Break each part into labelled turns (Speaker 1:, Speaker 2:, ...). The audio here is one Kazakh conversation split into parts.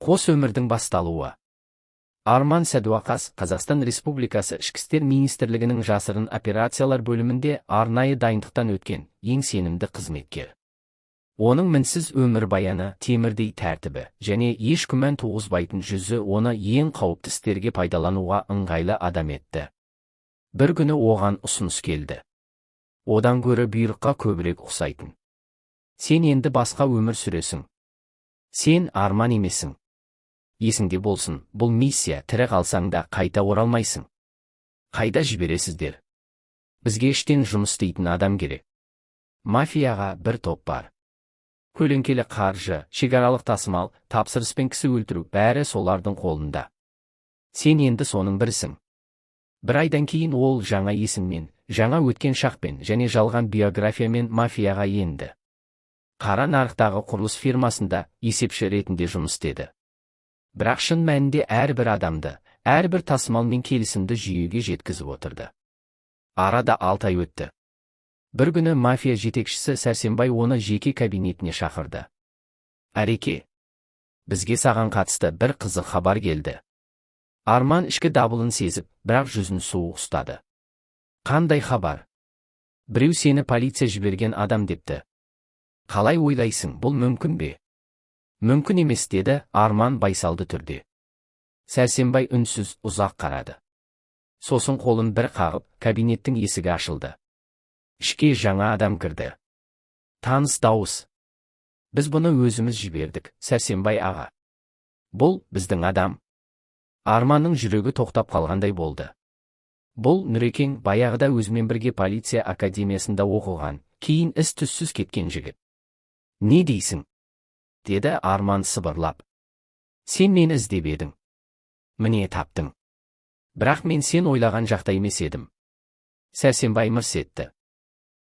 Speaker 1: Қос өмірдің басталуы. Арман Сәдуақас, Қазақстан Республикасы Ішкі істер министрлігінің жасырын операциялар бөлімінде арнайы дайындықтан өткен ең сенімді қызметкер. Оның мінсіз өмірбаяны, темірдей тәртібі және еш күмән туғызбайтын жүзі оны ең қауіпті істерге пайдалануға ыңғайлы адам етті. Бір күні оған ұсыныс келді. Одан гөрі бұйрыққа көбірек ұқсайтын. Сен енді басқа өмір сүресің. Сен Арман емесің. Есіңде болсын, бұл миссия, тірі қалсаң да қайта оралмайсың. Қайда жібересіздер? Бізге іштен жұмыс істейтін адам керек. Мафияға бір топ бар. Көлеңкелі қаржы, шекаралық тасымал, тапсырыспен кісі өлтіру, бәрі солардың қолында. Сен енді соның бірісің. Бір айдан кейін ол жаңа есіммен, жаңа өткен шақпен және жалған биографиямен мафияға енді. Қара нарықтағы құрылыс фирмасында есепші ретінде жұмыс істеді. Бірақ шын мәнінде әрбір адамды, әрбір тасымалмен келісімді жүйеге жеткізіп отырды. Арада 6 ай өтті. Бір күні мафия жетекшісі Сәрсенбай оны жеке кабинетіне шақырды. Әреке, бізге саған қатысты бір қызық хабар келді. Арман ішкі дабылын сезіп, бірақ жүзін суық ұстады. Қандай хабар? Біреу сені полиция жіберген адам депті. Қалай ойлайсың, бұл мүмкін бе? Мүмкін емес, деді Арман байсалды түрде. Сәрсенбай үнсіз ұзақ қарады. Сосын қолын бір қағып, кабинеттің есігі ашылды. Ішке жаңа адам кірді. Таныс дауыс. Біз бұны өзіміз жібердік, Сәрсенбай аға. Бұл біздің адам. Арманның жүрегі тоқтап қалғандай болды. Бұл Нүрекең, баяғыда өзімен бірге полиция академиясында оқыған, кейін із-түссіз кеткен жігіт. Не дейсің? Деді Арман сыбырлап. Сен мені іздеп едің. Міне таптың. Бірақ мен сен ойлаған жақта емес едім. Сәрсенбай мырс етті.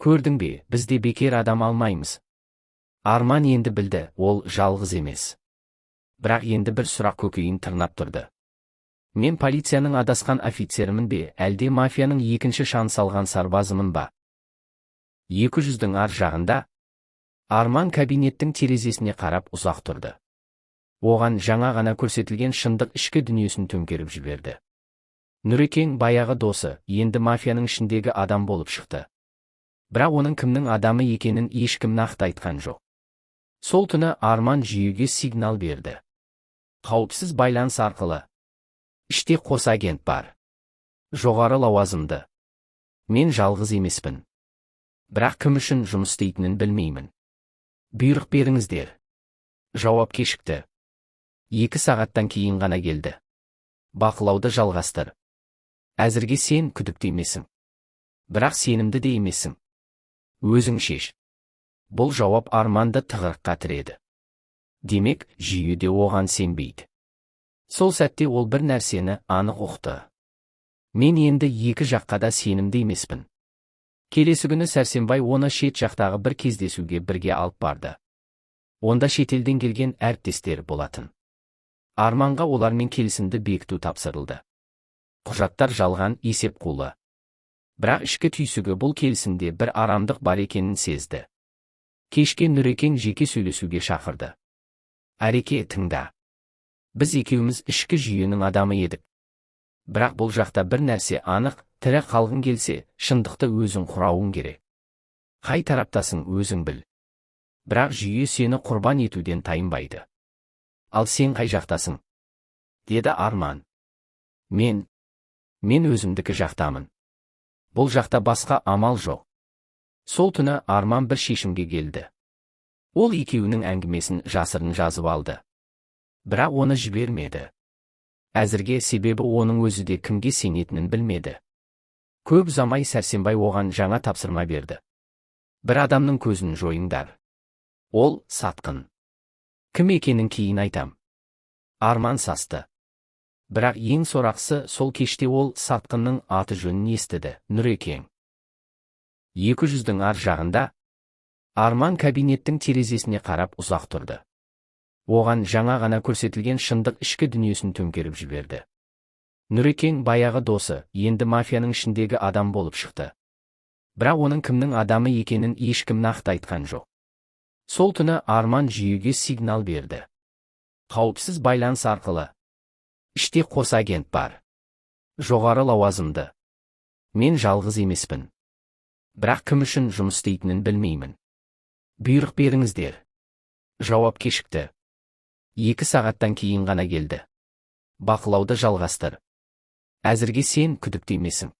Speaker 1: Көрдің бе, бізде бекер адам алмаймыз. Арман енді білді, ол жалғыз емес. Бірақ енді бір сұрақ көкейін тырнап тұрды. Мен полицияның адасқан офицерімін бе, әлде мафияның екінші шанс алған сарбазымын ба? 200-дің ар жағында Арман кабинеттің терезесіне қарап ұзақ тұрды. Оған жаңа ғана көрсетілген шындық ішкі дүниесін төңкеріп жіберді. Нүрекең, баяғы досы, енді мафияның ішіндегі адам болып шықты. Бірақ оның кімнің адамы екенін ешкім нақты айтқан жоқ. Сол түні Арман жүйеге сигнал берді. Қауіпсіз байланыс арқылы. Іште қос агент бар. Жоғары лауазымды. Мен жалғыз емеспін. Бірақ кім үшін жұмыс істейтінін білмеймін. Бұйрық беріңіздер. Жауап кешікті. 2 сағаттан кейін ғана келді. Бақылауды жалғастыр. Әзірге сен күдікті емесің. Бірақ сенімді де емесің. Өзің шеш. Бұл жауап Арманды тығырыққа тіреді. Демек, жүйеде оған сенбейді. Сол сәтте ол бір нәрсені анық ұқты. Мен енді екі жаққа да сенімді емеспін. Келесі күні Сәрсенбай оны шет жақтағы бір кездесуге бірге алып барды. Онда шетелден келген әріптестер болатын. Арманға олармен келісімді бекіту тапсырылды. Құжаттар жалған, есеп қулы. Бірақ ішкі түйсігі бұл келісімде бір арамдық бар екенін сезді. Кешке Нүрекең жеке сөйлесуге шақырды. Әреке, тыңда. Біз екеуміз ішкі жүйенің адамы едік. Бірақ бұл жақта бір нәрсе анық, тірі қалғың келсе, шындықты өзің құрауың керек. Қай тараптасың өзің біл. Бірақ жүйе сені құрбан етуден тайынбайды. Ал сен қай жақтасың? Деді Арман. Мен өзімдікі жақтамын. Бұл жақта басқа амал жоқ. Сол түні Арман бір шешімге келді. Ол екеуінің әңгімесін жасырын жазып алды. Бірақ оны жібермеді. Әзірге, себебі оның өзі де кімге сенетінін білмеді. Көп ұзамай Сәрсенбай оған жаңа тапсырма берді. Бір адамның көзін жойыңдар. Ол сатқын. Кім екенін кейін айтам. Арман састы. Бірақ ең сорақысы, сол кеште ол сатқынның аты жөнін естіді, Нүрекең. 200-дің ар жағында Арман кабинеттің терезесіне қарап ұзақ тұрды. Оған жаңа ғана көрсетілген шындық ішкі дүниесін төңкеріп жіберді. Нүрекең, баяғы досы, енді мафияның ішіндегі адам болып шықты. Бірақ оның кімнің адамы екенін ешкім нақты айтқан жоқ. Сол түні Арман жүйеге сигнал берді. Қауіпсіз байланыс арқылы. Іште қос агент бар. Жоғары лауазымды. Мен жалғыз емеспін. Бірақ кім үшін жұмыс істейтінін білмеймін. Бұйрық беріңіздер. Жауап кешікті. 2 сағаттан кейін ғана келді. Бақылауды жалғастыр. Әзірге сен күдікті емесің.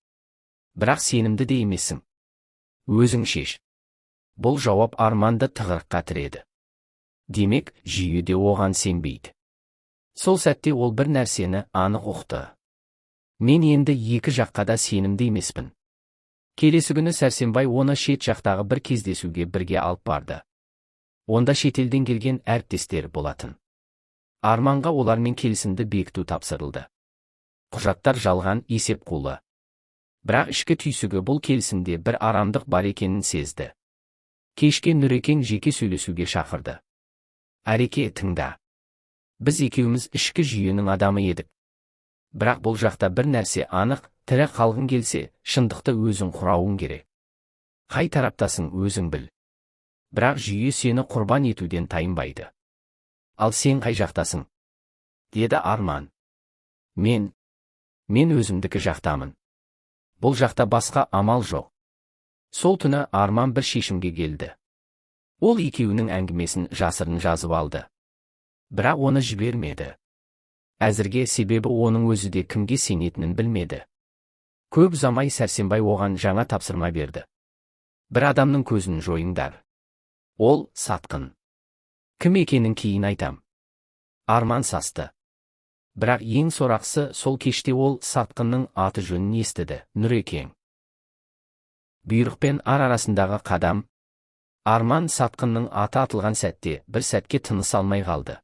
Speaker 1: Бірақ сенімді де емессің. Өзің шеш. Бұл жауап Арманды тығырыққа тіреді. Демек, жүйе де оған сенбейді. Сол сәтте ол бір нәрсені анық ұқты. Мен енді екі жаққа да сенімді емеспін. Келесі күні Сәрсенбай оны шет жақтағы бір кездесуге бірге алып барды. Онда шетелден келген әріптестер болатын. Арманға олармен келісімді бекіту тапсырылды. Құжаттар жалған, есеп қулы. Бірақ ішкі түйсігі бұл келісімде бір арамдық бар екенін сезді. Кешке Нүрекең жеке сөйлесуге шақырды. Әреке, тыңда. Біз екеуміз ішкі жүйенің адамы едік. Бірақ бұл жақта бір нәрсе анық, тірі қалғың келсе, шындықты өзің құрауың керек. Қай тараптасың өзің біл. Бірақ жүйе сені құрбан етуден тайынбайды. Ал сен қай жақтасың? Деді Арман. Мен өзімдікі жақтамын. Бұл жақта басқа амал жоқ. Сол түні Арман бір шешімге келді. Ол екеуінің әңгімесін жасырын жазып алды. Бірақ оны жібермеді. Әзірге себебі оның өзі де кімге сенетінін білмеді. Көп ұзамай Сәрсенбай оған жаңа тапсырма берді. Бір адамның көзін жойыңдар. Ол сатқын. Кім екенін кейін айтам. Арман састы. Бірақ ең сорақысы сол кеште ол сатқынның аты жөнін естіді, Нүрекең. Бұйрық пен арасындағы қадам. Арман сатқынның аты атылған сәтте бір сәтке тыныс алмай қалды.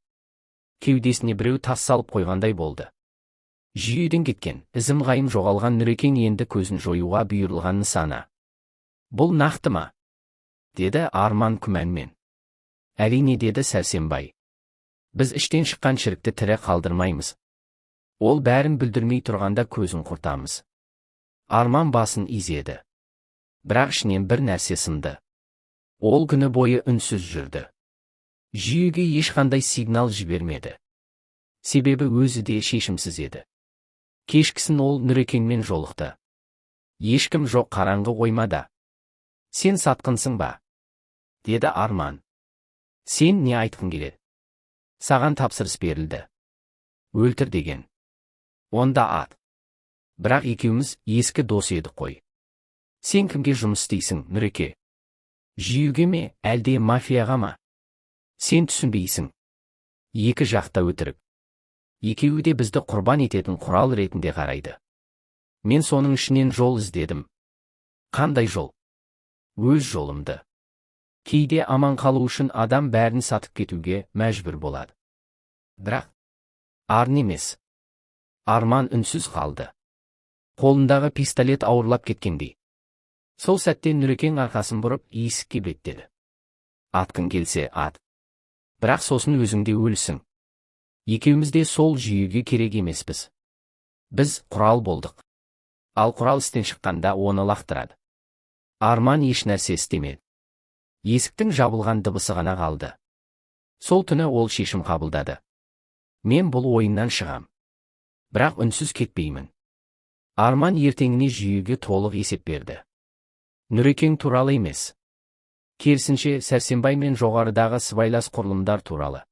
Speaker 1: Кеудесіне біреу тас салып қойғандай болды. Жүйеден кеткен, ізім ғайым жоғалған Нүрекең енді көзін жоюға бұйырылған нысана. Бұл нақты ма? Деді Арман күмәнмен. Әрине, деді Сәрсенбай. Біз іштен шыққан шірікті тірі қалдырмаймыз. Ол бәрін бүлдірмей тұрғанда көзін құртамыз. Арман басын изеді. Бірақ ішінен бір нәрсе сынды. Ол күні бойы үнсіз жүрді. Жүйеге ешқандай сигнал жібермеді. Себебі өзі де шешімсіз еді. Кешкісін ол Нүрекеңмен жолықты. Ешкім жоқ қараңғы қоймада. Сен сатқынсың ба? Деді Арман. Сен не айтқың келеді? Саған тапсырыс берілді. Өлтір деген. Онда ат. Бірақ екеуміз ескі дос едік қой. Сен кімге жұмыс істейсің, Нүреке? Жүйеге ме, әлде мафияға ма? Сен түсінбейсің. Екі жақта өтірік. Екеуі де бізді құрбан ететін құрал ретінде қарайды. Мен соның ішінен жол іздедім. Қандай жол? Өз жолымды. Кейде аман қалу үшін адам бәрін сатып кетуге мәжбүр болады. Бірақ арын емес. Арман үнсіз қалды. Қолындағы пистолет ауырлап кеткендей. Сол сәтте Нүрекең арқасын бұрып есікке беттеді. Атқың келсе ат. Бірақ сосын өзіңде өлсің. Екеумізде сол жүйеге керек емеспіз. Біз құрал болдық. Ал құрал істен шыққанда оны лақтырады. Арман еш нәрсе істемеді. Есіктің жабылған дыбысы ғана қалды. Сол түні ол шешім қабылдады. Мен бұл ойыннан шығам. Бірақ үнсіз кетпеймін. Арман ертеңіне жүйеге толық есеп берді. Нүрекең туралы емес. Керісінше Сәрсенбай мен жоғарыдағы сыбайлас құрылымдар туралы.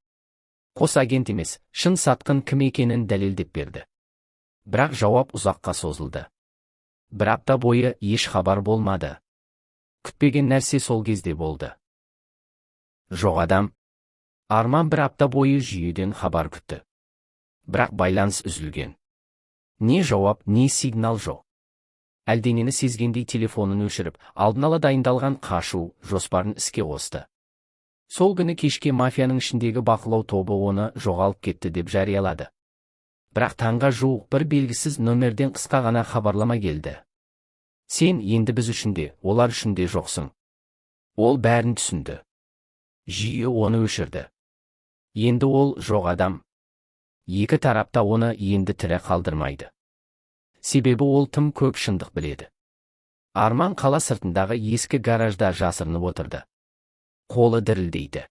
Speaker 1: Қос агент емес, шын сатқын кім екенін дәлелдеп берді. Бірақ жауап ұзаққа созылды. Бір апта бойы еш хабар болмады. Күтпеген нәрсе сол кезде болды. Жоқ адам. Арман бір апта бойы жүйеден хабар күтті. Бірақ байланыс үзілген. Не жауап, не сигнал жоқ. Әлденені сезгендей телефонын өшіріп, алдын ала дайындалған қашу жоспарын іске қосты. Сол күні кешке мафияның ішіндегі бақылау тобы оны жоғалып кетті деп жариялады. Бірақ таңға жуық бір белгісіз нөмерден қысқа ғана хабарлама келді. Сен енді біз үшінде, олар үшінде жоқсың. Ол бәрін түсінді. Жүйе оны өшірді. Енді ол жоқ адам. Екі тарапта оны енді тірі қалдырмайды. Себебі ол тым көп шындық біледі. Арман қала сыртындағы ескі гаражда жасырынып отырды. Қолы дірілдейді.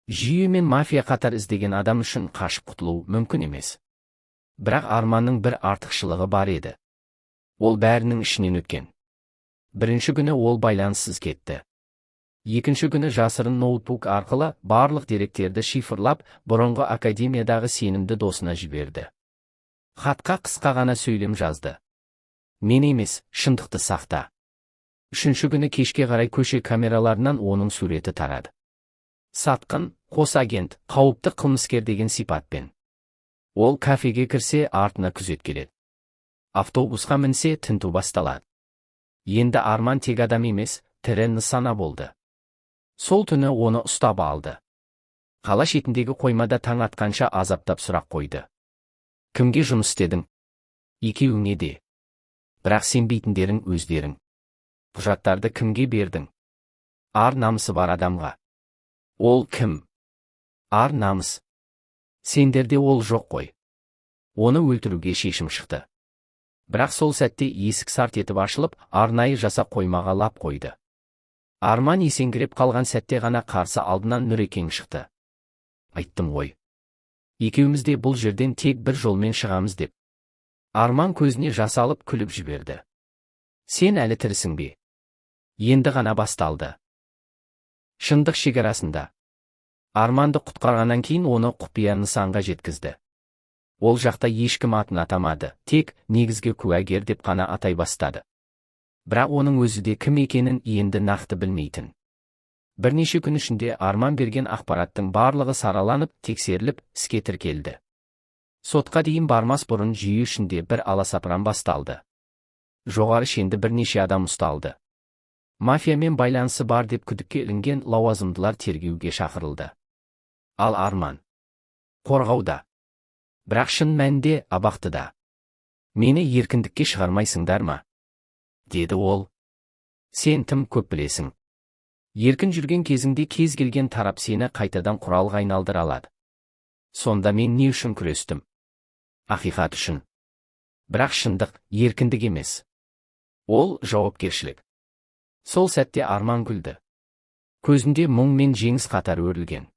Speaker 1: Жүйе мен мафия қатар іздеген адам үшін қашып құтылу мүмкін емес. Бірақ Арманның бір артықшылығы бар еді. Ол бәрінің ішінен өткен. Бірінші күні ол байланыссыз кетті. Екінші күні жасырын ноутбук арқылы барлық деректерді шифрлап, бұрынғы академиядағы сенімді досына жіберді. Хатқа қысқа ғана сөйлем жазды. Мен емес, шындықты сақта. Үшінші күні кешке қарай көше камераларынан оның суреті тарады. Сатқын, қос агент, қауіпті қылмыскер деген сипатпен. Ол кафеге кірсе, артына күзет келеді. Автобусқа мінсе, тінту басталады. Енді Арман тек адам емес, тірі нысана болды. Сол түні оны ұстап алды. Қала шетіндегі қоймада таң атқанша азаптап сұрақ қойды. Кімге жұмыс істедің? Екеуіңе де. Бірақ сенбейтіндерің өздерің. Құжаттарды кімге бердің? Ар намысы бар адамға. Ол кім? Ар намыс. Сендерде ол жоқ қой. Оны өлтіруге шешім шықты. Бірақ сол сәтте есік сарт етіп ашылып, арнайы жасақ қоймаға лап қойды. Арман есеңгіреп қалған сәтте ғана қарсы алдынан Нүрекең шықты. Айттым ғой. Екеуміз де бұл жерден тек бір жолмен шығамыз деп. Арман көзіне жас алып күліп жіберді. Сен әлі тірісің бе? Енді ғана басталды. Шындық шекарасында. Арманды құтқарғаннан кейін оны құпия нысанға жеткізді. Ол жақта ешкім атын атамады, тек негізгі куәгер деп қана атай бастады. Бірақ оның өзі де кім екенін енді нақты білмейтін. Бірнеше күн ішінде Арман берген ақпараттың барлығы сараланып, тексеріліп, іске тіркелді. Сотқа дейін бармас бұрын жүйе ішінде бір аласапыран басталды. Жоғары шенді бірнеше адам ұсталды. Мафиямен байланысы бар деп күдікке ілінген лауазымдылар тергеуге шақырылды. Ал Арман қорғауда. Бірақ шын мәнінде абақтыда. Мені еркіндікке шығармайсыңдар ма? Деді ол. Сен тым көп білесің. Еркін жүрген кезіңде кез келген тарап сені қайтадан құралға айналдыра алады. Сонда мен не үшін күрестім? Ақиқат үшін. Бірақ шындық еркіндік емес. Ол жауапкершілік. Сол сәтте Арман күлді. Көзінде мұң мен жеңіс қатар өрілген.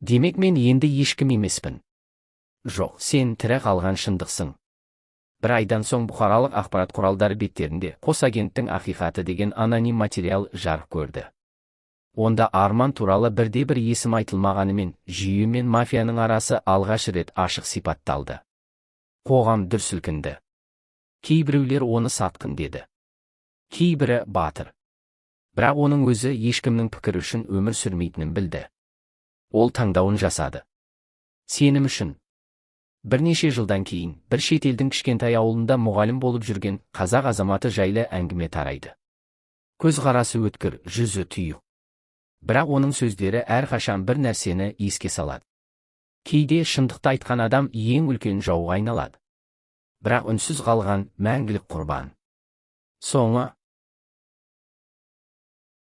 Speaker 1: Демек мен енді ешкім емеспін. Жоқ, сен тірі қалған шындықсың. Бір айдан соң бұқаралық ақпарат құралдары беттерінде қос агенттің ақиқаты деген аноним материал жарық көрді. Онда Арман туралы бірде-бір есім айтылмағанымен, жүйе мен мафияның арасы алғаш рет ашық сипатталды. Қоғам дүр сілкінді. Кейбіреулер оны сатқын деді. Кейбірі батыр. Бірақ оның өзі ешкімнің пікірі үшін өмір сүрмейтінін білді. Ол таңдауын жасады. Сенім үшін. Бірнеше жылдан кейін бір шетелдің кішкентай ауылында мұғалім болып жүрген қазақ азаматы жайлы әңгіме тарайды. Көзқарасы өткір, жүзі тұйық. Бірақ оның сөздері әрқашан бір нәрсені еске салады. Кейде шындықты айтқан адам ең үлкен жауға айналады. Бірақ үнсіз қалған мәңгілік құрбан. Соңы